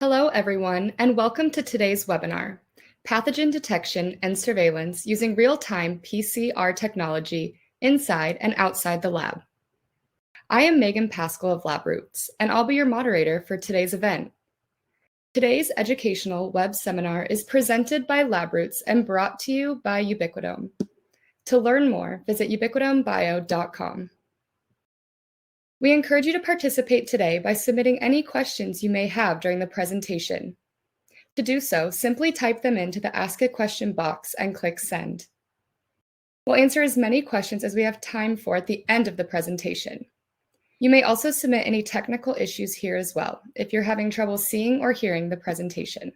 Hello, everyone, and welcome to today's webinar, Pathogen Detection and Surveillance Using Real-Time PCR Technology Inside and Outside the Lab. I am Megan Pascal of LabRoots, and I'll be your moderator for today's event. Today's educational web seminar is presented by LabRoots and brought to you by Ubiquitome. To learn more, visit ubiquitomebio.com. We encourage you to participate today by submitting any questions you may have during the presentation. To do so, simply type them into the Ask a Question box and click Send. We'll answer as many questions as we have time for at the end of the presentation. You may also submit any technical issues here as well, if you're having trouble seeing or hearing the presentation.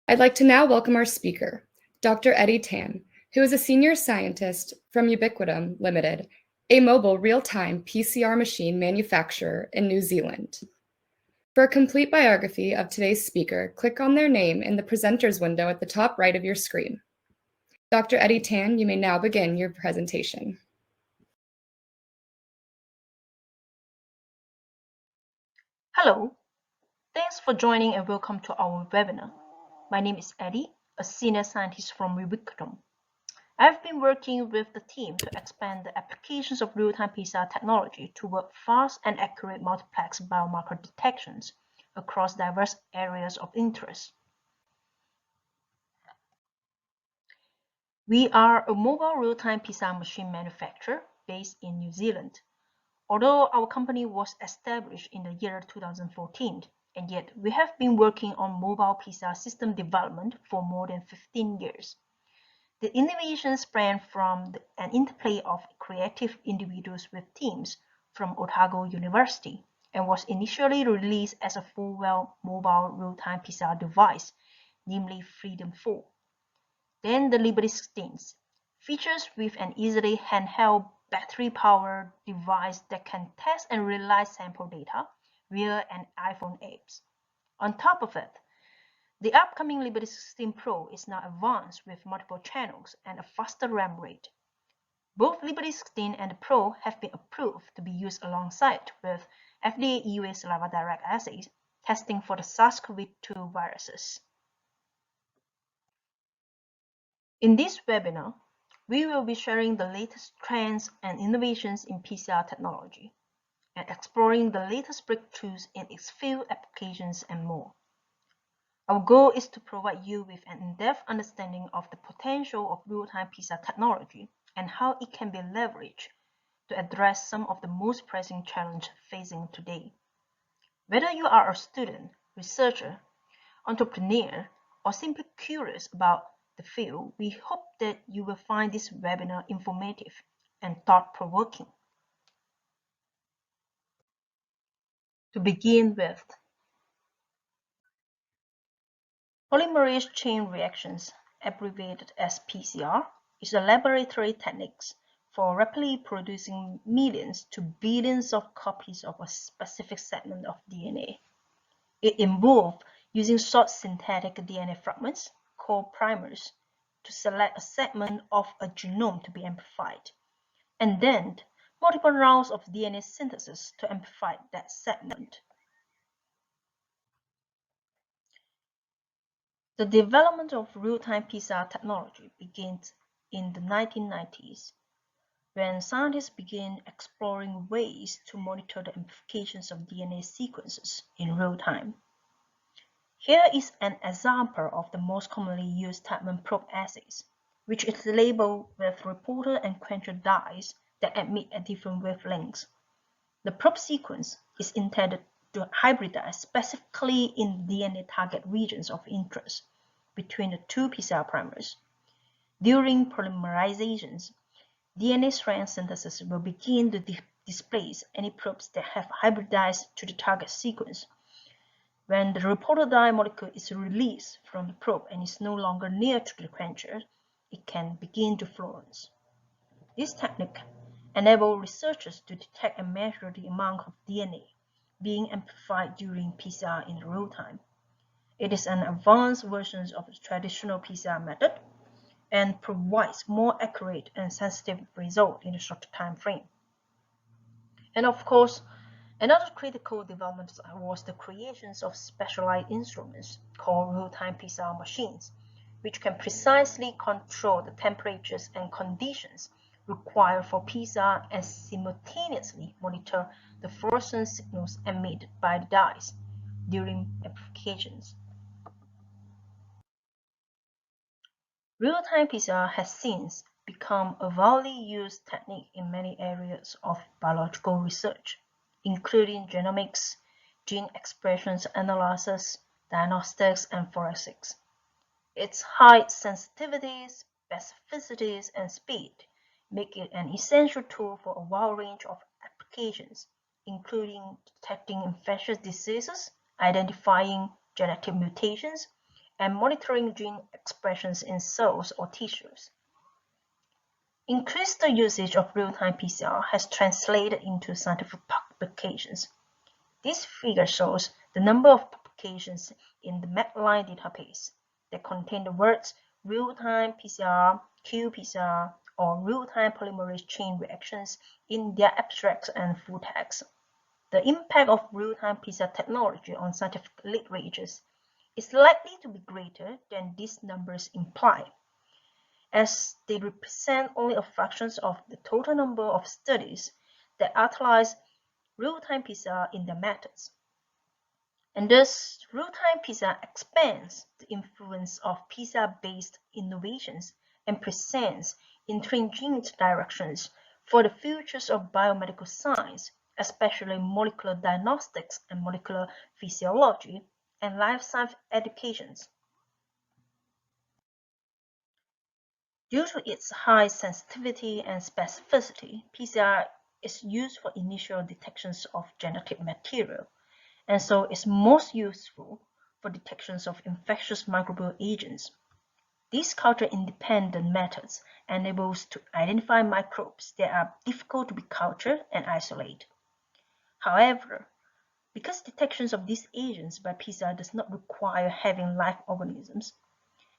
I'd like to now welcome our speaker, Dr. Eddie Tan, who is a senior scientist from Ubiquitome Limited, a mobile real-time PCR machine manufacturer in New Zealand. For a complete biography of today's speaker, click on their name in the presenters window at the top right of your screen. Dr. Eddie Tan, you may now begin your presentation. Hello, thanks for joining and welcome to our webinar. My name is Eddie, a senior scientist from Ubiquitome. I've been working with the team to expand the applications of real-time PCR technology to work fast and accurate multiplex biomarker detections across diverse areas of interest. We are a mobile real-time PCR machine manufacturer based in New Zealand. Although our company was established in the year 2014, and yet we have been working on mobile PCR system development for more than 15 years. The innovations sprang from an interplay of creative individuals with teams from Otago University and was initially released as a full-well mobile real-time PCR device, namely Freedom 4. Then the Liberty 16 features with an easily handheld battery-powered device that can test and realize sample data via an iPhone app. On top of it, the upcoming Liberty 16 Pro is now advanced with multiple channels and a faster RAM rate. Both Liberty 16 and the Pro have been approved to be used alongside with FDA EUA saliva direct assays testing for the SARS-CoV-2 viruses. In this webinar, we will be sharing the latest trends and innovations in PCR technology and exploring the latest breakthroughs in its field applications and more. Our goal is to provide you with an in-depth understanding of the potential of real-time PCR technology and how it can be leveraged to address some of the most pressing challenges facing today. Whether you are a student, researcher, entrepreneur, or simply curious about the field, we hope that you will find this webinar informative and thought-provoking. To begin with, polymerase chain reactions, abbreviated as PCR, is a laboratory technique for rapidly producing millions to billions of copies of a specific segment of DNA. It involves using short synthetic DNA fragments, called primers, to select a segment of a genome to be amplified, and then multiple rounds of DNA synthesis to amplify that segment. The development of real-time PCR technology begins in the 1990s, when scientists began exploring ways to monitor the amplifications of DNA sequences in real time. Here is an example of the most commonly used Taiwan probe assays, which is labeled with reporter and quencher dyes that emit at different wavelengths. The probe sequence is intended to hybridize specifically in DNA target regions of interest between the two PCR primers. During polymerizations, DNA strand synthesis will begin to displace any probes that have hybridized to the target sequence. When the reporter dye molecule is released from the probe and is no longer near to the quencher, it can begin to fluoresce. This technique enables researchers to detect and measure the amount of DNA being amplified during PCR in real time. It is an advanced version of the traditional PCR method and provides more accurate and sensitive results in a shorter time frame. And of course, Another critical development was the creation of specialized instruments called real-time PCR machines, which can precisely control the temperatures and conditions required for PCR and simultaneously monitor the fluorescent signals emitted by the dyes during amplifications. Real-time PCR has since become a widely used technique in many areas of biological research, including genomics, gene expression analysis, diagnostics, and forensics. Its high sensitivity, specificity, and speed make it an essential tool for a wide range of applications, including detecting infectious diseases, identifying genetic mutations, and monitoring gene expressions in cells or tissues. Increased usage of real-time PCR has translated into scientific publications. This figure shows the number of publications in the Medline database that contain the words real-time PCR, qPCR, or real-time polymerase chain reactions in their abstracts and full text. The impact of real-time PCR technology on scientific literatures is likely to be greater than these numbers imply, as they represent only a fraction of the total number of studies that utilize real-time PCR in their methods. And thus, real-time PCR expands the influence of PCR-based innovations and presents intrinsic directions for the futures of biomedical science, especially molecular diagnostics and molecular physiology and life science educations. Due to its high sensitivity and specificity, PCR is used for initial detections of genetic material, and so is most useful for detections of infectious microbial agents. These culture-independent methods enable us to identify microbes that are difficult to be cultured and isolate. However, because detections of these agents by PCR does not require having live organisms,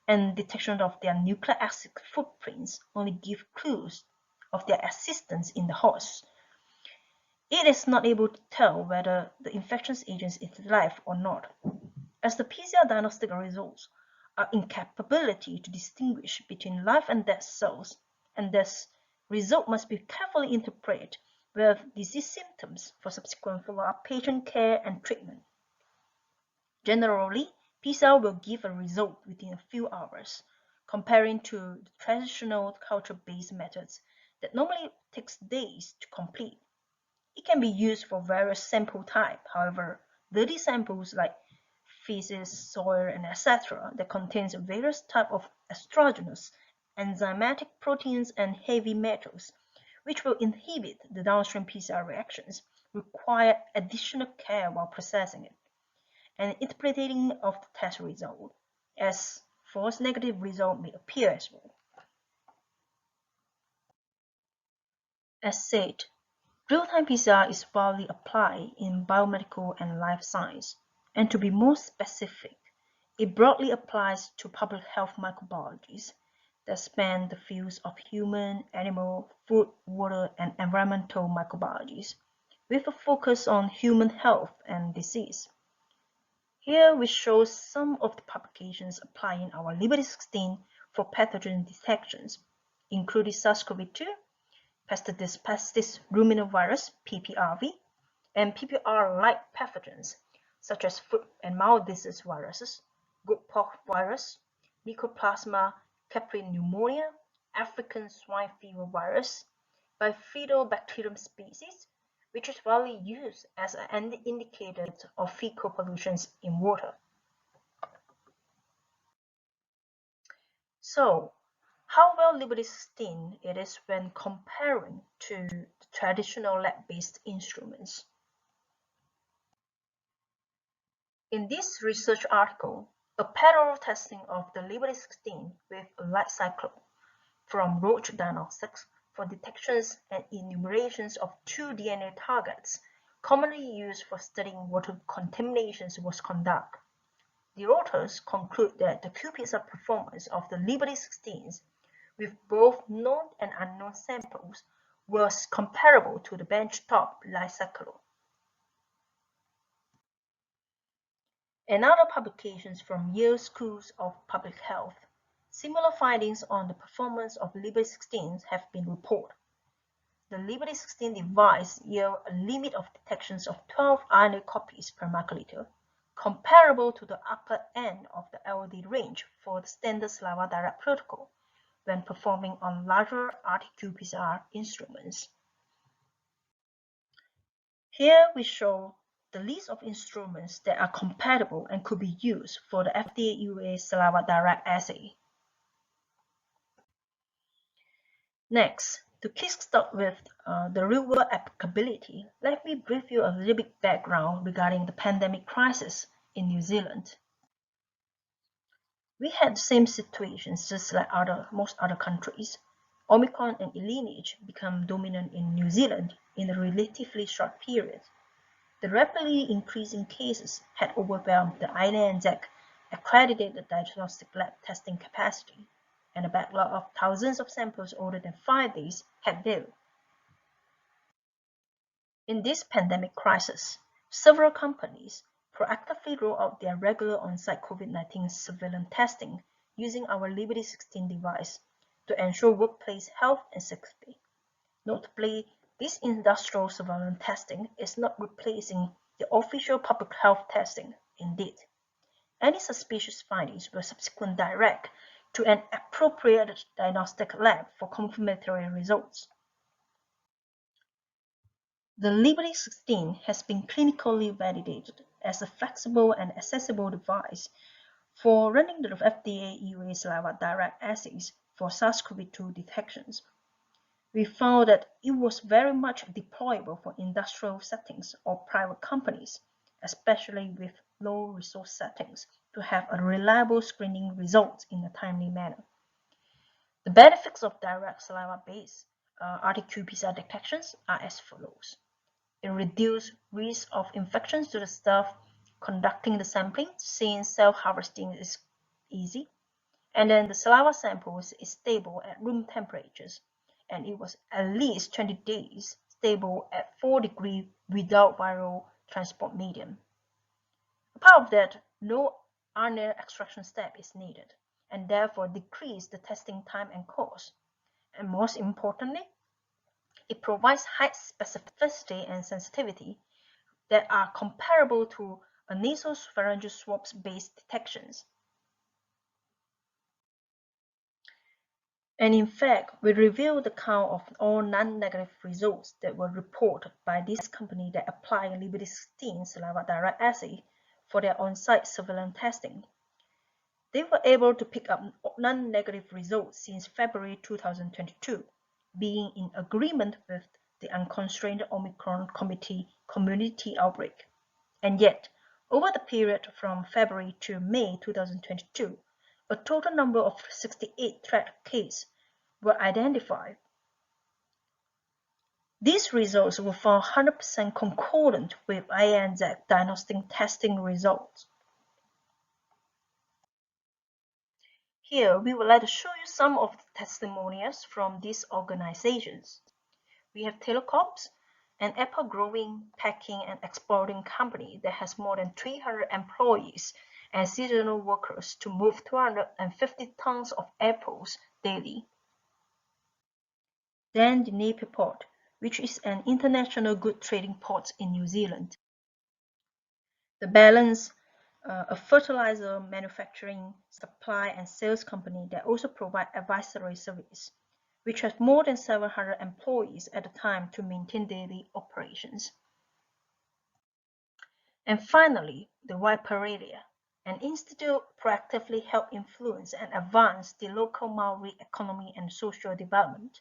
and detection of their nucleic acid footprints only give clues of their existence in the host, it is not able to tell whether the infectious agent is live or not, as the PCR diagnostic results are incapability to distinguish between live and dead cells, and thus result must be carefully interpreted with disease symptoms for subsequent follow-up patient care and treatment. Generally, PCR will give a result within a few hours, comparing to the traditional culture-based methods that normally takes days to complete. It can be used for various sample types. However, dirty samples like feces, soil, and etc. that contains various types of exogenous enzymatic proteins and heavy metals, which will inhibit the downstream PCR reactions, require additional care while processing it and interpreting of the test result, as false negative result may appear as well. As said, real-time PCR is widely applied in biomedical and life science, and to be more specific, it broadly applies to public health microbiologies that span the fields of human, animal, food, water, and environmental microbiologies, with a focus on human health and disease. Here we show some of the publications applying our Liberty-16 for pathogen detections, including SARS-CoV-2, pestis ruminovirus (PPRV), and PPR-like pathogens such as foot and mouth disease viruses, goat pox virus, Mycoplasma capri pneumonia, African swine fever virus, Bifidobacterium species, which is widely used as an indicator of fecal pollution in water. So, how well Liberty-16 it is when comparing to the traditional lab-based instruments. In this research article, a parallel testing of the Liberty-16 with a light cycle from Roche Diagnostics for detections and enumerations of two DNA targets commonly used for studying water contaminations was conducted. The authors conclude that the qPCR performance of the Liberty-16s with both known and unknown samples was comparable to the benchtop light cycle. and other publications from Yale Schools of Public Health. Similar findings on the performance of Liberty 16 have been reported. The Liberty 16 device yields a limit of detections of 12 RNA copies per microliter, comparable to the upper end of the LD range for the standard saliva direct protocol when performing on larger RT-qPCR instruments. Here we show the list of instruments that are compatible and could be used for the FDA EUA saliva direct assay. Next, to kickstart with the real-world applicability, let me brief you a little bit background regarding the pandemic crisis in New Zealand. We had the same situations just like most other countries. Omicron and lineage become dominant in New Zealand in a relatively short period. The rapidly increasing cases had overwhelmed the INZ accredited diagnostic lab testing capacity, and a backlog of thousands of samples older than 5 days had built. In this pandemic crisis, several companies proactively rolled out their regular on-site COVID-19 surveillance testing using our Liberty 16 device to ensure workplace health and safety. Notably, this industrial surveillance testing is not replacing the official public health testing. Indeed, any suspicious findings will subsequently direct to an appropriate diagnostic lab for confirmatory results. The Liberty 16 has been clinically validated as a flexible and accessible device for running the FDA EUA saliva direct assays for SARS-CoV-2 detections. We found that it was very much deployable for industrial settings or private companies, especially with low resource settings, to have a reliable screening result in a timely manner. The benefits of direct saliva-based RT-qPCR detections are as follows. It reduces risk of infections to the staff conducting the sampling, since self-harvesting is easy, and then the saliva samples is stable at room temperatures, and it was at least 20 days stable at 4 degrees without viral transport medium. Apart of that, no RNA extraction step is needed, and therefore decrease the testing time and cost. And most importantly, it provides high specificity and sensitivity that are comparable to a nasopharyngeal swabs-based detections. And in fact, we reviewed the count of all non-negative results that were reported by this company that applied Liberty 16 saliva direct assay for their on-site surveillance testing. They were able to pick up non-negative results since February 2022, being in agreement with the unconstrained Omicron community outbreak. And yet, over the period from February to May 2022, a total number of 68 threat cases were identified. These results were found 100% concordant with INZ diagnostic testing results. Here, we would like to show you some of the testimonials from these organizations. We have Telecorps, an apple growing, packing, and exporting company that has more than 300 employees and seasonal workers to move 250 tons of apples daily. Then the Yen Pei port, which is an international good trading port in New Zealand. The Balance, a fertilizer manufacturing, supply, and sales company that also provide advisory service, which has more than 700 employees at the time to maintain daily operations. And finally, the Viperelia, an institute proactively help influence and advance the local Maori economy and social development.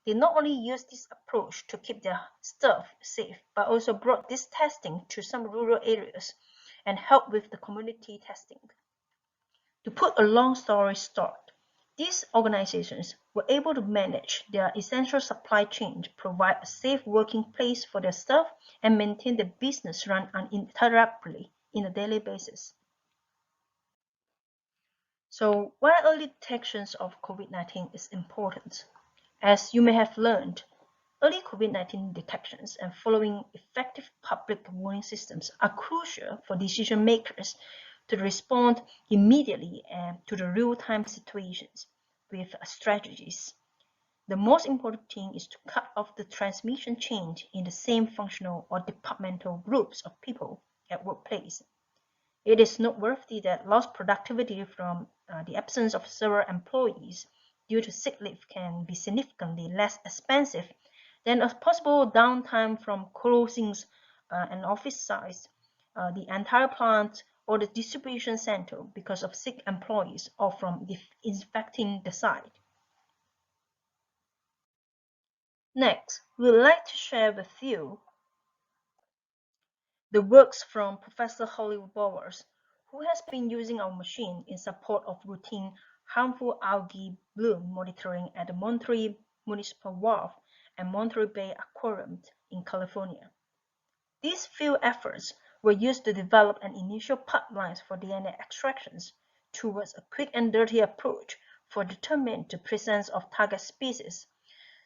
They not only use this approach to keep their staff safe, but also brought this testing to some rural areas and helped with the community testing. To put a long story short, these organizations were able to manage their essential supply chain to provide a safe working place for their staff and maintain the business run uninterruptedly on a daily basis. So, why early detection of COVID-19 is important? As you may have learned, Early COVID-19 detections and following effective public warning systems are crucial for decision makers to respond immediately to the real-time situations with strategies. The most important thing is to cut off the transmission chain in the same functional or departmental groups of people at workplace. It is noteworthy that lost productivity from the absence of several employees due to sick leave can be significantly less expensive than a possible downtime from closings and office sites, the entire plant, or the distribution center because of sick employees or from infecting the site. Next, we would like to share with you the works from Professor Hollywood Bowers, who has been using our machine in support of routine harmful algae bloom monitoring at the Monterey Municipal Wharf and Monterey Bay Aquarium in California. These field efforts were used to develop an initial pipelines for DNA extractions towards a quick and dirty approach for determining the presence of target species,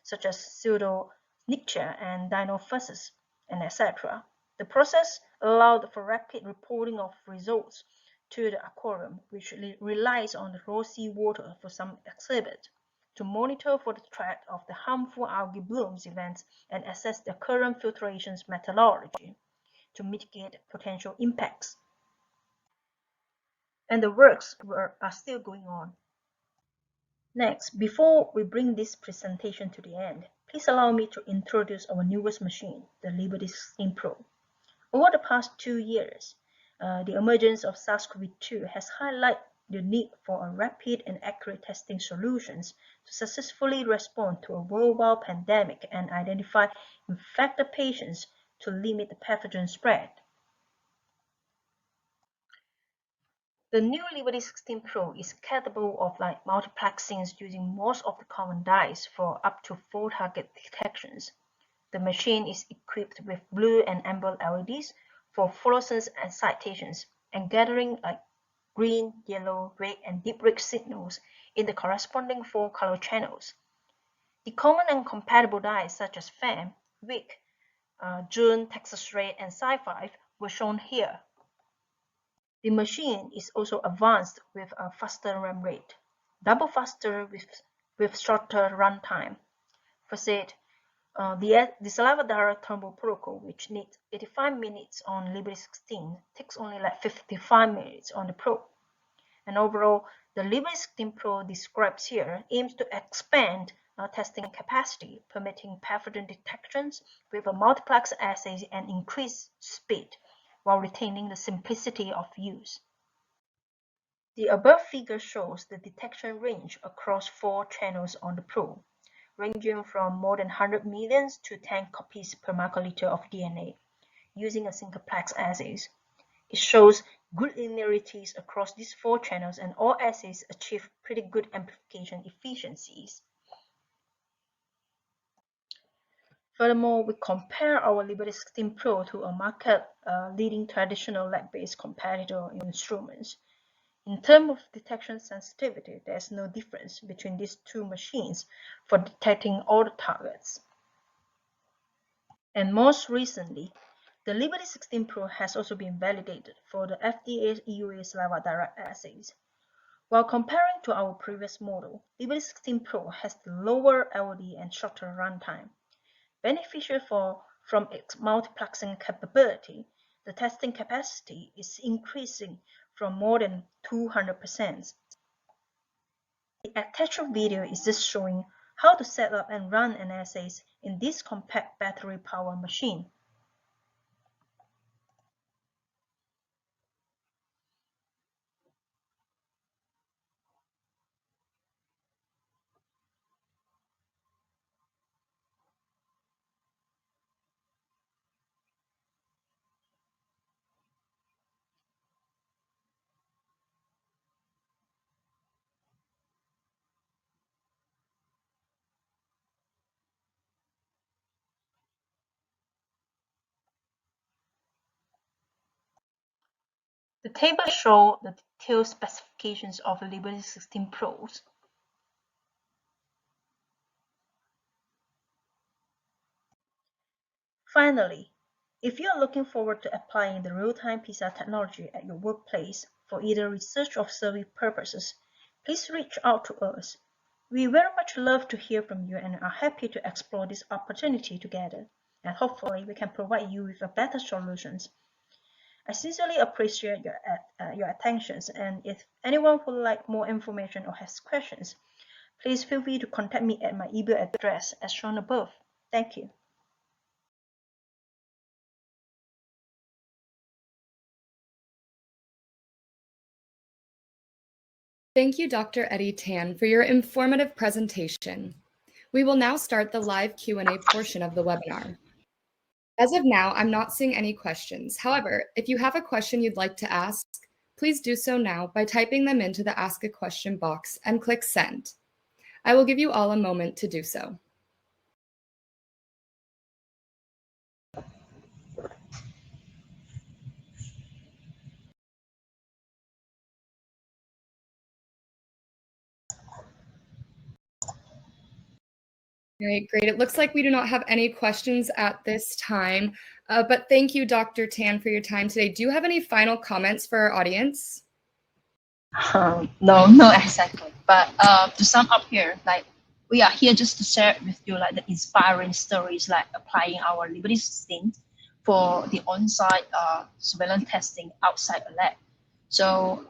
such as pseudonychia and dinophysis, and etc. The process allowed for rapid reporting of results to the aquarium, which relies on the raw sea water for some exhibit, to monitor for the threat of the harmful algae blooms events and assess the current filtration methodology to mitigate potential impacts. And the works are still going on. Next, before we bring this presentation to the end, please allow me to introduce our newest machine, the Liberty 16 Pro. Over the past 2 years, the emergence of SARS-CoV-2 has highlighted the need for a rapid and accurate testing solutions to successfully respond to a worldwide pandemic and identify infected patients to limit the pathogen spread. The new Liberty 16 Pro is capable of multiplexing using most of the common dyes for up to 4 target detections. The machine is equipped with blue and amber LEDs for fluorescence and citations and gathering green, yellow, red, and deep red signals in the corresponding 4 color channels. The common and compatible dyes such as FAM, WIC, June, Texas Red, and Sci-Fi were shown here. The machine is also advanced with a faster RAM rate, double faster with shorter runtime. For said, the saliva direct thermal protocol, which needs 85 minutes on Liberty 16, takes only 55 minutes on the Pro. And overall, the Liberty 16 Pro described here aims to expand testing capacity, permitting pathogen detections with a multiplex assay and increase speed, while retaining the simplicity of use. The above figure shows the detection range across 4 channels on the Pro, ranging from more than 100 millions to 10 copies per microliter of DNA, using a singleplex assays. It shows good linearities across these 4 channels, and all assays achieve pretty good amplification efficiencies. Furthermore, we compare our Liberty 16 Pro to a market-leading traditional lab-based competitor instruments. In terms of detection sensitivity, there is no difference between these 2 machines for detecting all the targets. And most recently, the Liberty 16 Pro has also been validated for the FDA EUA saliva direct assays. While comparing to our previous model, Liberty 16 Pro has the lower LD and shorter runtime. Beneficial from its multiplexing capability, the testing capacity is increasing from more than 200%. The attached video is just showing how to set up and run an assays in this compact battery powered machine. The table shows the detailed specifications of the Liberty 16 Pros. Finally, if you are looking forward to applying the real-time PCR technology at your workplace for either research or survey purposes, please reach out to us. We very much love to hear from you and are happy to explore this opportunity together, and hopefully we can provide you with better solutions. I sincerely appreciate your attentions, and if anyone would like more information or has questions, please feel free to contact me at my email address as shown above. Thank you. Thank you, Dr. Eddie Tan, for your informative presentation. We will now start the live Q&A portion of the webinar. As of now, I'm not seeing any questions. However, if you have a question you'd like to ask, please do so now by typing them into the Ask a Question box and click Send. I will give you all a moment to do so. All right, great. It looks like we do not have any questions at this time, but thank you, Dr. Tan, for your time today. Do you have any final comments for our audience? No, not exactly. But to sum up here, like we are here just to share with you like the inspiring stories, like applying our Liberty system for the on-site surveillance testing outside a lab. So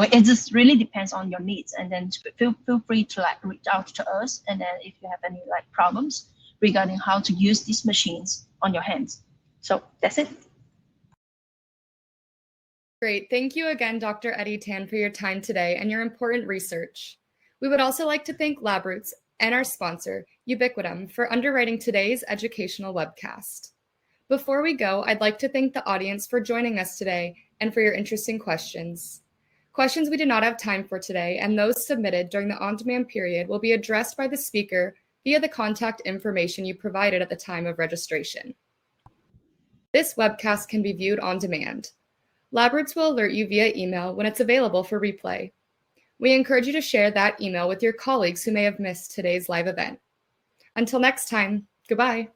it just really depends on your needs, and then feel free to like reach out to us, and then if you have any like problems regarding how to use these machines on your hands. So that's it. Great. Thank you again, Dr. Eddie Tan, for your time today and your important research. We would also like to thank LabRoots and our sponsor, Ubiquitome, for underwriting today's educational webcast. Before we go, I'd like to thank the audience for joining us today and for your interesting questions. Questions we did not have time for today and those submitted during the on-demand period will be addressed by the speaker via the contact information you provided at the time of registration. This webcast can be viewed on demand. LabRoots will alert you via email when it's available for replay. We encourage you to share that email with your colleagues who may have missed today's live event. Until next time, goodbye.